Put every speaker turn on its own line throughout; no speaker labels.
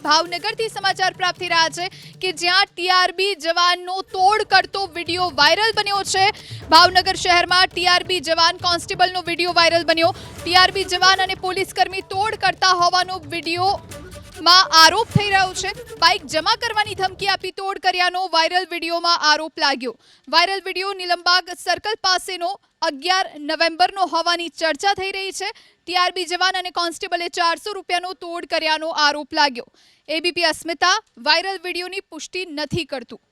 ભાવનગરથી સમાચાર પ્રાપ્ત થઈ રહ્યા છે કે જ્યાં ટીઆરબી જવાનનો તોડ કરતો વિડીયો વાયરલ બન્યો છે। ભાવનગર શહેરમાં ટીઆરબી જવાન કોન્સ્ટેબલનો વિડીયો વાયરલ બન્યો। ટીઆરબી જવાન અને પોલીસકર્મી તોડ કરતા હોવાનો વિડીયોમાં આરોપ થઈ રહ્યો છે। બાઇક જમા કરવાની ધમકી આપી તોડ કર્યાનો વાયરલ વિડીયોમાં આરોપ લાગ્યો। વાયરલ વિડીયો નીલમબાગ સર્કલ પાસેનો 11 નવેમ્બરનો હોવાની ચર્ચા થઈ રહી છે। ટીઆરબી જવાન અને કોન્સ્ટેબલે 400 રૂપિયાનો તોડ કર્યાનો આરોપ લાગ્યો। એબીપી અસ્મિતા વાયરલ વિડીયોની પુષ્ટિ નથી કરતું।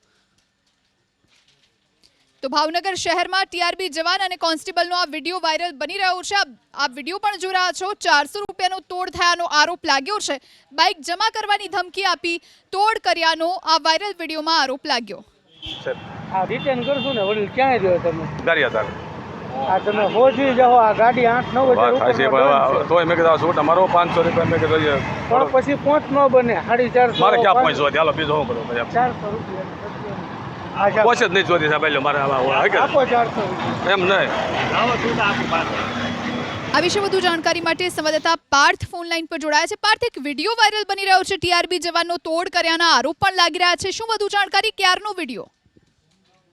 તો ભાવનગર શહેરમાં ટીઆરબી જવાન અને કોન્સ્ટેબલનો આ વિડીયો વાયરલ બની રહ્યો છે। આ વિડીયો પણ જોઈ રહ્યા છો। 400 રૂપિયાનો તોડ થયાનો આરોપ લાગ્યો છે। બાઇક જમા કરવાની ધમકી આપી તોડ કર્યાનો આ વાયરલ વિડીયોમાં આરોપ લાગ્યો।
આ રિટર્ન કરશું ને વડીલ ક્યાં રહ્યો તમે?
ગારિયાધાર
આ તમે હોજી જાઓ આ ગાડી 8-9 હજાર
તોય મેં કીધું છૂટ અમારો 500 રૂપિયા મેં કીધું
પણ પછી પહોંચ ન બને 450
મારે ક્યાં પહોંચવા હાલો બીજો શું કરું
400 રૂપિયા
પહોંચ જ નહીં જોતી સાહેબ મારે
આપો 400
એમ નહીં।
આ વિશે વધુ જાણકારી માટે સંવાદદાતા પાર્થ ફોન લાઈન પર જોડાયા છે। પાર્થ, એક વિડીયો વાયરલ બની રહ્યો છે, ટીઆરબી જવાનનો તોડ કર્યાના આરોપ પણ લાગી રહ્યા છે। શું વધુ જાણકારી, ક્યારનો વિડીયો?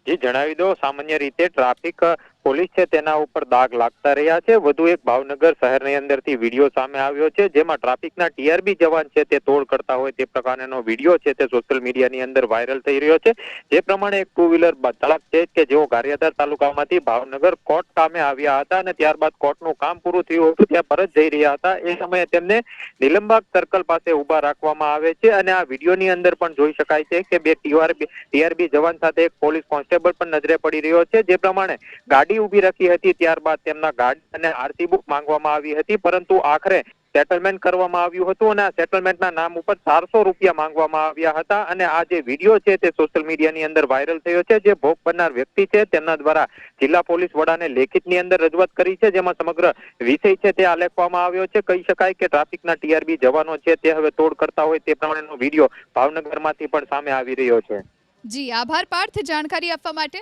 જી જણાવી દો, સામાન્ય રીતે ટ્રાફિક પોલીસ છે તેના ઉપર દાગ લાગતા રહ્યા છે। વધુ એક ભાવનગર શહેરની અંદરથી વિડીયો સામે આવ્યો છે જેમાં ટ્રાફિકના ટીઆરબી જવાન છે તે તોડ કરતા હોય તે પ્રકારનો વિડીયો છે તે સોશિયલ મીડિયાની અંદર વાયરલ થઈ રહ્યો છે। જે પ્રમાણે એક 2 વ્હીલર ચાલક છે કે જેઓ ગારિયાધાર તાલુકામાંથી ભાવનગર કોર્ટ કામે આવ્યા હતા અને ત્યારબાદ કોર્ટનું કામ પૂરું થયું હતું ત્યાં પરત જઈ રહ્યા હતા। એ સમયે તેમને નીલમબાગ સર્કલ પાસે ઉભા રાખવામાં આવે છે અને આ વિડીયોની અંદર પણ જોઈ શકાય છે કે બે ટીઆરબી જવાન સાથે એક પોલીસ કોન્સ્ટેબલ પણ નજરે પડી રહ્યો છે। જે પ્રમાણે ગાડી ઉભી રાખી હતી, ત્યારબાદ તેમના ગાડી અને આરસી બુક માંગવામાં આવી હતી, પરંતુ આખરે સેટલમેન્ટ કરવામાં આવ્યું હતું અને આ સેટલમેન્ટના નામ ઉપર 400 રૂપિયા માંગવામાં આવ્યા હતા। અને આ જે વિડીયો છે તે સોશિયલ મીડિયાની અંદર વાયરલ થયો છે। જે ભોગ બનનાર વ્યક્તિ છે તેમના દ્વારા જિલ્લા પોલીસ વડાને લેખિતની અંદર રજૂઆત કરી છે જેમાં સમગ્ર વિષય છે તે આલેખવામાં આવ્યો છે। કહી શકાય કે ટ્રાફિકના ટીઆરબી જવાનો છે તે હવે તોડ કરતા હોય તે પ્રમાણેનો વિડીયો ભાવનગરમાંથી પણ સામે આવી રહ્યો છે।
જી આભાર પાર્થ, જાણકારી આપવા માટે।